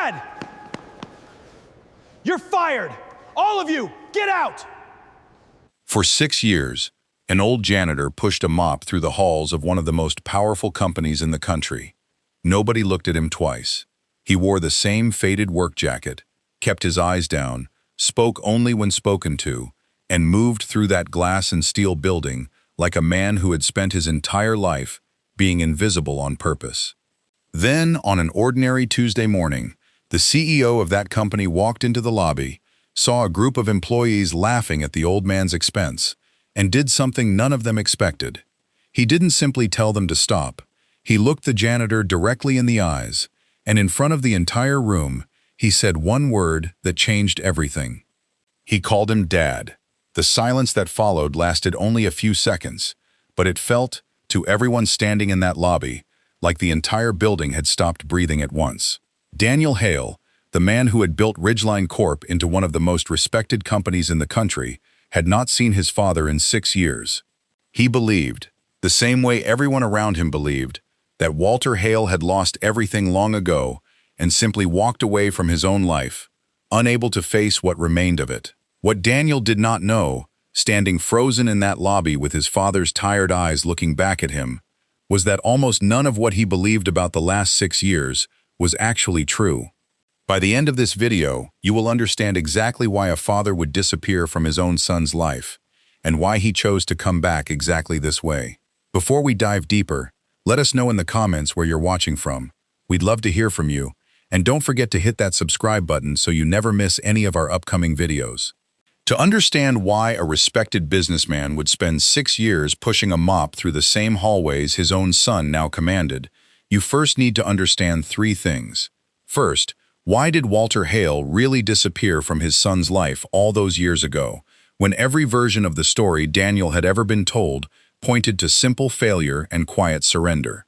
Dad! You're fired! All of you, get out! For 6 years, an old janitor pushed a mop through the halls of one of the most powerful companies in the country. Nobody looked at him twice. He wore the same faded work jacket, kept his eyes down, spoke only when spoken to, and moved through that glass and steel building like a man who had spent his entire life being invisible on purpose. Then, on an ordinary Tuesday morning, the CEO of that company walked into the lobby, saw a group of employees laughing at the old man's expense, and did something none of them expected. He didn't simply tell them to stop. He looked the janitor directly in the eyes, and in front of the entire room, he said one word that changed everything. He called him Dad. The silence that followed lasted only a few seconds, but it felt, to everyone standing in that lobby, like the entire building had stopped breathing at once. Daniel Hale, the man who had built Ridgeline Corp into one of the most respected companies in the country, had not seen his father in 6 years. He believed, the same way everyone around him believed, that Walter Hale had lost everything long ago and simply walked away from his own life, unable to face what remained of it. What Daniel did not know, standing frozen in that lobby with his father's tired eyes looking back at him, was that almost none of what he believed about the last 6 years was actually true. By the end of this video, you will understand exactly why a father would disappear from his own son's life, and why he chose to come back exactly this way. Before we dive deeper, let us know in the comments where you're watching from. We'd love to hear from you, and don't forget to hit that subscribe button so you never miss any of our upcoming videos. To understand why a respected businessman would spend 6 years pushing a mop through the same hallways his own son now commanded, you first need to understand 3 things. First, why did Walter Hale really disappear from his son's life all those years ago, when every version of the story Daniel had ever been told pointed to simple failure and quiet surrender?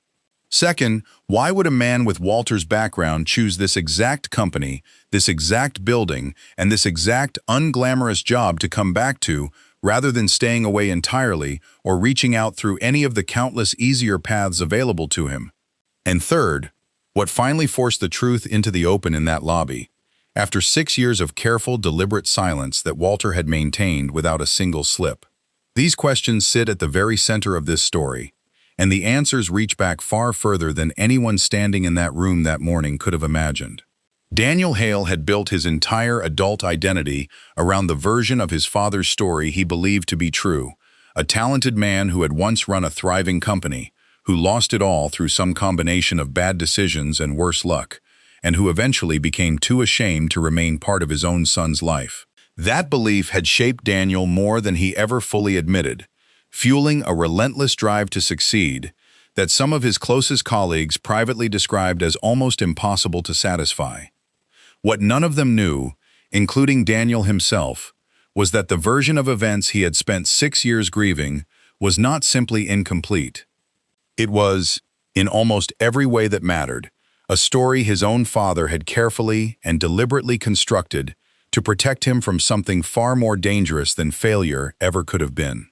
Second, why would a man with Walter's background choose this exact company, this exact building, and this exact unglamorous job to come back to, rather than staying away entirely or reaching out through any of the countless easier paths available to him? And third, what finally forced the truth into the open in that lobby, after 6 years of careful, deliberate silence that Walter had maintained without a single slip? These questions sit at the very center of this story, and the answers reach back far further than anyone standing in that room that morning could have imagined. Daniel Hale had built his entire adult identity around the version of his father's story he believed to be true, a talented man who had once run a thriving company, who lost it all through some combination of bad decisions and worse luck, and who eventually became too ashamed to remain part of his own son's life. That belief had shaped Daniel more than he ever fully admitted, fueling a relentless drive to succeed that some of his closest colleagues privately described as almost impossible to satisfy. What none of them knew, including Daniel himself, was that the version of events he had spent 6 years grieving was not simply incomplete. It was, in almost every way that mattered, a story his own father had carefully and deliberately constructed to protect him from something far more dangerous than failure ever could have been.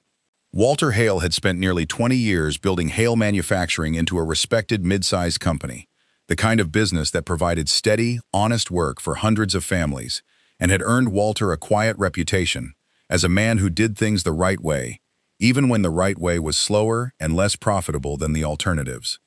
Walter Hale had spent nearly 20 years building Hale Manufacturing into a respected mid-sized company, the kind of business that provided steady, honest work for hundreds of families, and had earned Walter a quiet reputation as a man who did things the right way, even when the right way was slower and less profitable than the alternatives.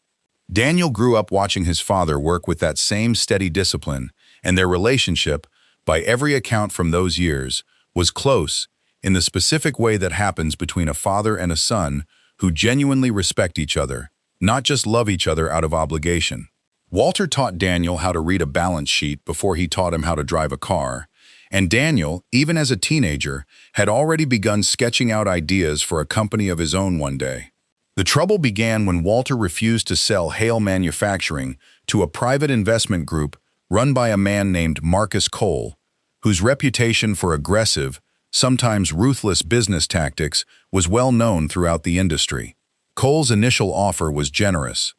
Daniel grew up watching his father work with that same steady discipline, and their relationship, by every account from those years, was close in the specific way that happens between a father and a son who genuinely respect each other, not just love each other out of obligation. Walter taught Daniel how to read a balance sheet before he taught him how to drive a car, and Daniel, even as a teenager, had already begun sketching out ideas for a company of his own one day. The trouble began when Walter refused to sell Hale Manufacturing to a private investment group run by a man named Marcus Cole, whose reputation for aggressive, sometimes ruthless business tactics was well known throughout the industry. Cole's initial offer was generous.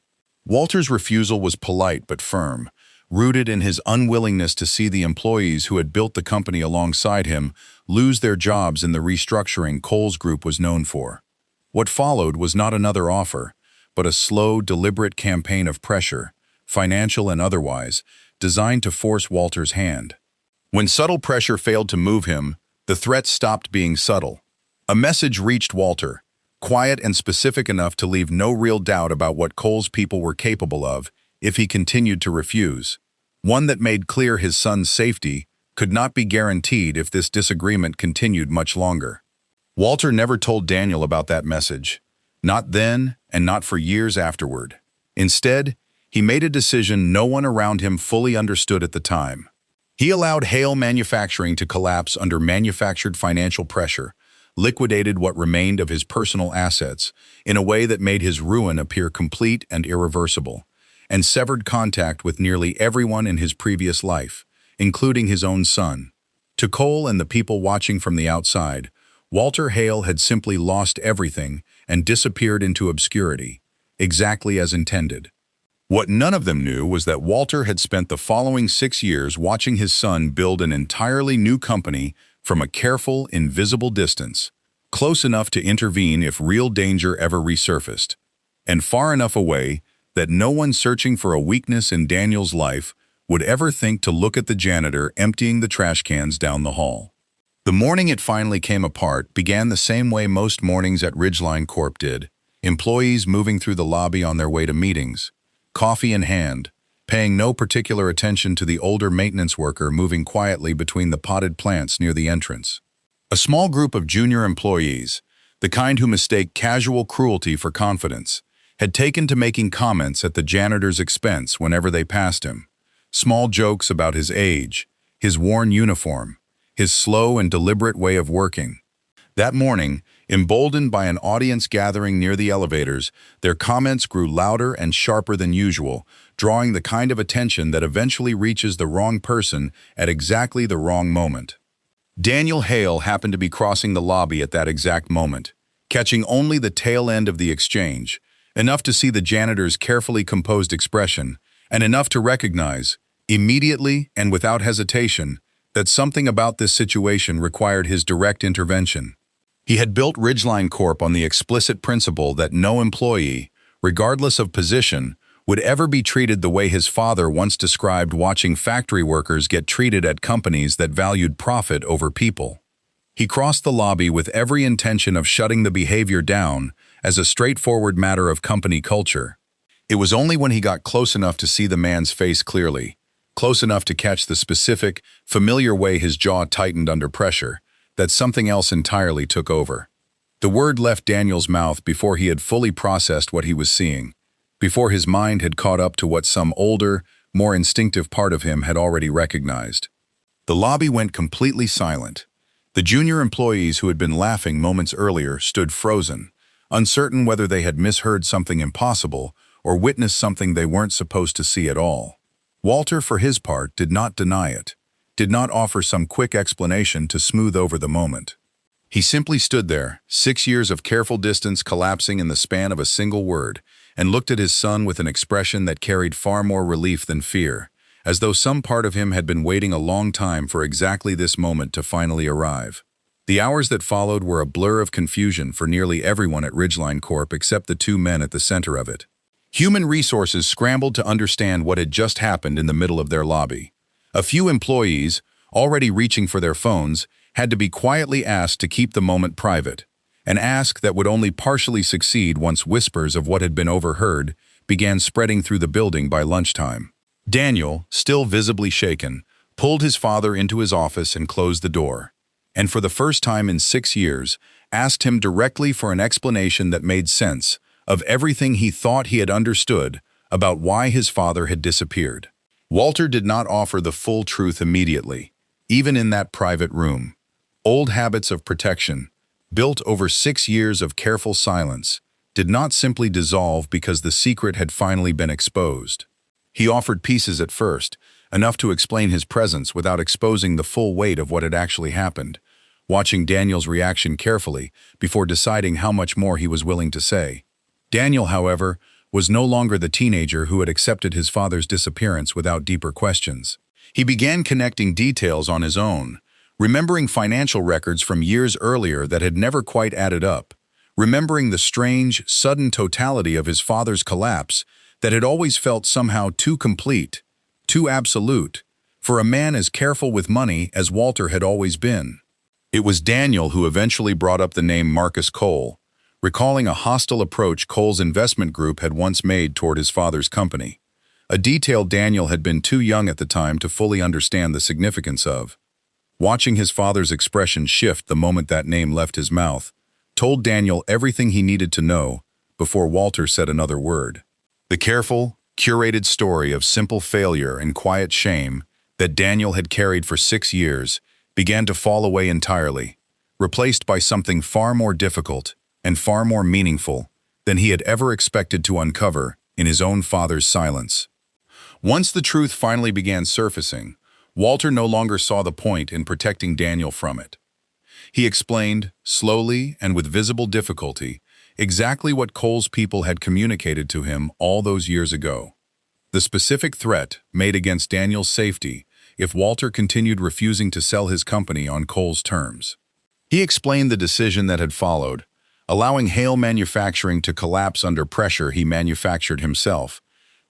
Walter's refusal was polite but firm, rooted in his unwillingness to see the employees who had built the company alongside him lose their jobs in the restructuring Cole's group was known for. What followed was not another offer, but a slow, deliberate campaign of pressure, financial and otherwise, designed to force Walter's hand. When subtle pressure failed to move him, the threat stopped being subtle. A message reached Walter, quiet and specific enough to leave no real doubt about what Cole's people were capable of if he continued to refuse. One that made clear his son's safety could not be guaranteed if this disagreement continued much longer. Walter never told Daniel about that message, not then and not for years afterward. Instead, he made a decision no one around him fully understood at the time. He allowed Hale Manufacturing to collapse under manufactured financial pressure, liquidated what remained of his personal assets in a way that made his ruin appear complete and irreversible, and severed contact with nearly everyone in his previous life, including his own son. To Cole and the people watching from the outside, Walter Hale had simply lost everything and disappeared into obscurity, exactly as intended. What none of them knew was that Walter had spent the following 6 years watching his son build an entirely new company from a careful, invisible distance, close enough to intervene if real danger ever resurfaced, and far enough away that no one searching for a weakness in Daniel's life would ever think to look at the janitor emptying the trash cans down the hall. The morning it finally came apart began the same way most mornings at Ridgeline Corp did, employees moving through the lobby on their way to meetings, coffee in hand, paying no particular attention to the older maintenance worker moving quietly between the potted plants near the entrance. A small group of junior employees, the kind who mistake casual cruelty for confidence, had taken to making comments at the janitor's expense whenever they passed him. Small jokes about his age, his worn uniform, his slow and deliberate way of working. That morning, emboldened by an audience gathering near the elevators, their comments grew louder and sharper than usual, drawing the kind of attention that eventually reaches the wrong person at exactly the wrong moment. Daniel Hale happened to be crossing the lobby at that exact moment, catching only the tail end of the exchange, enough to see the janitor's carefully composed expression, and enough to recognize, immediately and without hesitation, that something about this situation required his direct intervention. He had built Ridgeline Corp on the explicit principle that no employee, regardless of position, would ever be treated the way his father once described watching factory workers get treated at companies that valued profit over people. He crossed the lobby with every intention of shutting the behavior down as a straightforward matter of company culture. It was only when he got close enough to see the man's face clearly, close enough to catch the specific, familiar way his jaw tightened under pressure, that something else entirely took over. The word left Daniel's mouth before he had fully processed what he was seeing, before his mind had caught up to what some older, more instinctive part of him had already recognized. The lobby went completely silent. The junior employees who had been laughing moments earlier stood frozen, uncertain whether they had misheard something impossible or witnessed something they weren't supposed to see at all. Walter, for his part, did not deny it, did not offer some quick explanation to smooth over the moment. He simply stood there, 6 years of careful distance collapsing in the span of a single word, and looked at his son with an expression that carried far more relief than fear, as though some part of him had been waiting a long time for exactly this moment to finally arrive. The hours that followed were a blur of confusion for nearly everyone at Ridgeline Corp except the 2 men at the center of it. Human resources scrambled to understand what had just happened in the middle of their lobby. A few employees, already reaching for their phones, had to be quietly asked to keep the moment private, an ask that would only partially succeed once whispers of what had been overheard began spreading through the building by lunchtime. Daniel, still visibly shaken, pulled his father into his office and closed the door, and for the first time in 6 years, asked him directly for an explanation that made sense of everything he thought he had understood about why his father had disappeared. Walter did not offer the full truth immediately, even in that private room. Old habits of protection, built over 6 years of careful silence, did not simply dissolve because the secret had finally been exposed. He offered pieces at first, enough to explain his presence without exposing the full weight of what had actually happened, watching Daniel's reaction carefully before deciding how much more he was willing to say. Daniel, however, was no longer the teenager who had accepted his father's disappearance without deeper questions. He began connecting details on his own, remembering financial records from years earlier that had never quite added up, remembering the strange, sudden totality of his father's collapse that had always felt somehow too complete, too absolute, for a man as careful with money as Walter had always been. It was Daniel who eventually brought up the name Marcus Cole, recalling a hostile approach Cole's investment group had once made toward his father's company, a detail Daniel had been too young at the time to fully understand the significance of. Watching his father's expression shift the moment that name left his mouth told Daniel everything he needed to know before Walter said another word. The careful, curated story of simple failure and quiet shame that Daniel had carried for 6 years began to fall away entirely, replaced by something far more difficult and far more meaningful than he had ever expected to uncover in his own father's silence. Once the truth finally began surfacing, Walter no longer saw the point in protecting Daniel from it. He explained, slowly and with visible difficulty, exactly what Cole's people had communicated to him all those years ago. The specific threat made against Daniel's safety if Walter continued refusing to sell his company on Cole's terms. He explained the decision that had followed, allowing Hale Manufacturing to collapse under pressure he manufactured himself,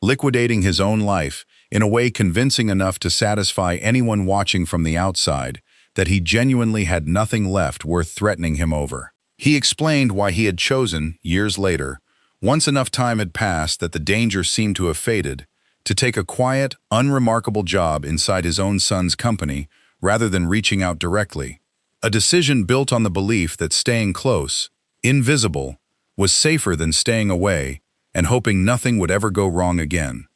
liquidating his own life in a way convincing enough to satisfy anyone watching from the outside that he genuinely had nothing left worth threatening him over. He explained why he had chosen, years later, once enough time had passed that the danger seemed to have faded, to take a quiet, unremarkable job inside his own son's company rather than reaching out directly. A decision built on the belief that staying close, invisible, was safer than staying away and hoping nothing would ever go wrong again.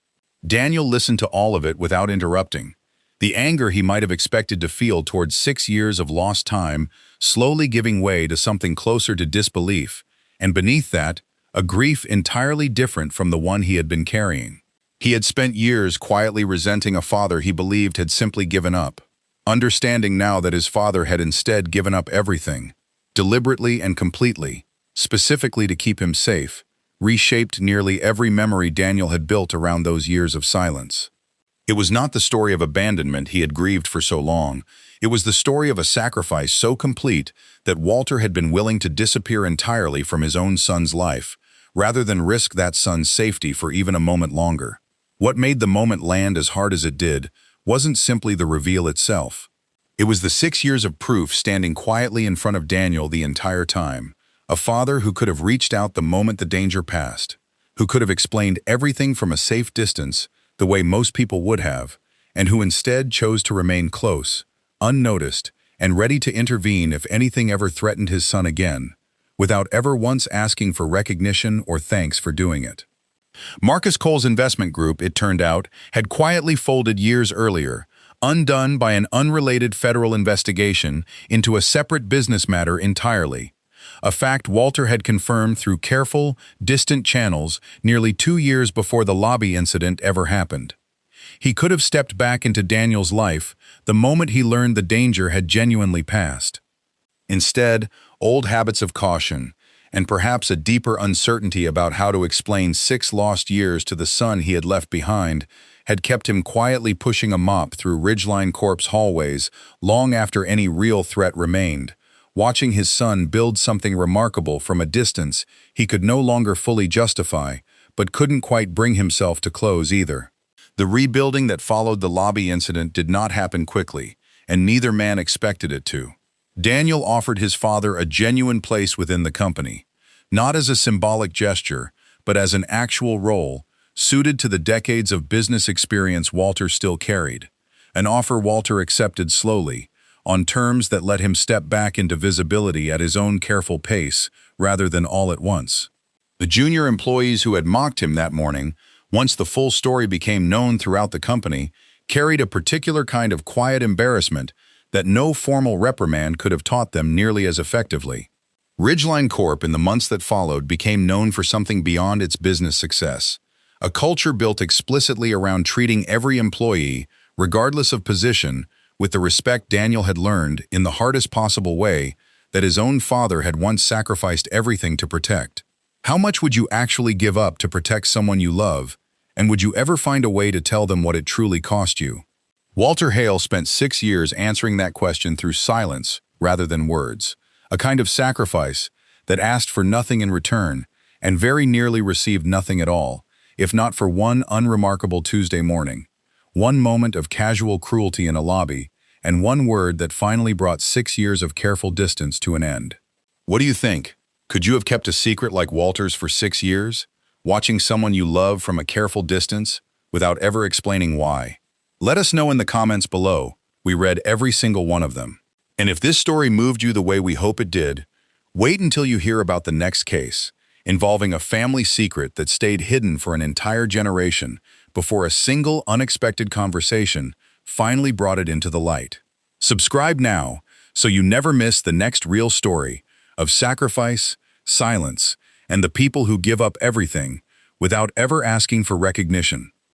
Daniel listened to all of it without interrupting, the anger he might have expected to feel towards 6 years of lost time slowly giving way to something closer to disbelief, and beneath that, a grief entirely different from the one he had been carrying. He had spent years quietly resenting a father he believed had simply given up, understanding now that his father had instead given up everything, deliberately and completely, specifically to keep him safe, reshaped nearly every memory Daniel had built around those years of silence. It was not the story of abandonment he had grieved for so long. It was the story of a sacrifice so complete that Walter had been willing to disappear entirely from his own son's life, rather than risk that son's safety for even a moment longer. What made the moment land as hard as it did wasn't simply the reveal itself. It was the 6 years of proof standing quietly in front of Daniel the entire time, a father who could have reached out the moment the danger passed, who could have explained everything from a safe distance the way most people would have, and who instead chose to remain close, unnoticed, and ready to intervene if anything ever threatened his son again, without ever once asking for recognition or thanks for doing it. Marcus Cole's investment group, it turned out, had quietly folded years earlier, undone by an unrelated federal investigation into a separate business matter entirely, a fact Walter had confirmed through careful, distant channels nearly 2 years before the lobby incident ever happened. He could have stepped back into Daniel's life the moment he learned the danger had genuinely passed. Instead, old habits of caution, and perhaps a deeper uncertainty about how to explain 6 lost years to the son he had left behind, had kept him quietly pushing a mop through Ridgeline Corp's hallways long after any real threat remained, watching his son build something remarkable from a distance he could no longer fully justify, but couldn't quite bring himself to close either. The rebuilding that followed the lobby incident did not happen quickly, and neither man expected it to. Daniel offered his father a genuine place within the company, not as a symbolic gesture, but as an actual role, suited to the decades of business experience Walter still carried, an offer Walter accepted slowly, on terms that let him step back into visibility at his own careful pace rather than all at once. The junior employees who had mocked him that morning, once the full story became known throughout the company, carried a particular kind of quiet embarrassment that no formal reprimand could have taught them nearly as effectively. Ridgeline Corp in the months that followed became known for something beyond its business success, a culture built explicitly around treating every employee, regardless of position, with the respect Daniel had learned in the hardest possible way that his own father had once sacrificed everything to protect. How much would you actually give up to protect someone you love, and would you ever find a way to tell them what it truly cost you? Walter Hale spent 6 years answering that question through silence rather than words, a kind of sacrifice that asked for nothing in return and very nearly received nothing at all, if not for one unremarkable Tuesday morning, one moment of casual cruelty in a lobby, and one word that finally brought 6 years of careful distance to an end. What do you think? Could you have kept a secret like Walter's for 6 years? Watching someone you love from a careful distance, without ever explaining why? Let us know in the comments below. We read every single one of them. And if this story moved you the way we hope it did, wait until you hear about the next case, involving a family secret that stayed hidden for an entire generation before a single unexpected conversation finally brought it into the light. Subscribe now so you never miss the next real story of sacrifice, silence, and the people who give up everything without ever asking for recognition.